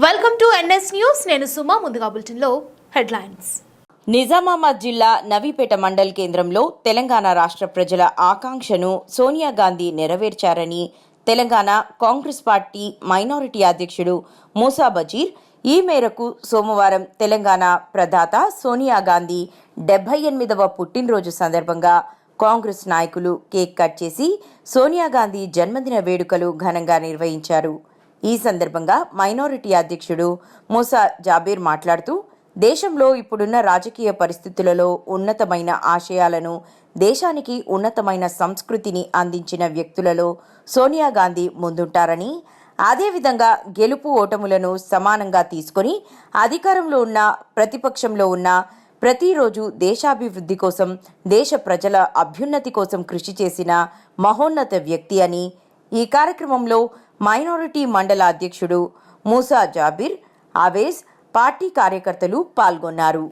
Welcome to NS news. నేను సుమా. ముందుగా బులెటిన్లో హెడ్లైన్స్. నిజామాబాద్ జిల్లా నవీపేట మండల్ కేంద్రంలో తెలంగాణ రాష్ట్ర ప్రజల ఆకాంక్షను సోనియా గాంధీ నెరవేర్చారని తెలంగాణ కాంగ్రెస్ పార్టీ మైనారిటీ అధ్యక్షుడు మూసా బజీర్ ఈ మేరకు సోమవారం తెలంగాణ ప్రదాత సోనియా గాంధీ 78వ పుట్టినరోజు సందర్భంగా కాంగ్రెస్ నాయకులు కేక్ కట్ చేసి సోనియా గాంధీ జన్మదిన వేడుకలు ఘనంగా నిర్వహించారు. ఈ సందర్భంగా మైనారిటీ అధ్యక్షుడు మూసా జాబీర్ మాట్లాడుతూ, దేశంలో ఇప్పుడున్న రాజకీయ పరిస్థితులలో ఉన్నతమైన ఆశయాలను, దేశానికి ఉన్నతమైన సంస్కృతిని అందించిన వ్యక్తులలో సోనియా గాంధీ ముందుంటారని, అదేవిధంగా గెలుపు ఓటములను సమానంగా తీసుకొని అధికారంలో ఉన్న ప్రతిపక్షంలో ఉన్న ప్రతిరోజు దేశాభివృద్ధి కోసం, దేశ ప్రజల అభ్యున్నతి కోసం కృషి చేసిన మహోన్నత వ్యక్తి అని ఈ కార్యక్రమంలో మైనారిటీ మండల అధ్యక్షుడు మూసా జాబీర్, ఆవేజ్, పార్టీ కార్యకర్తలు పాల్గొన్నారు.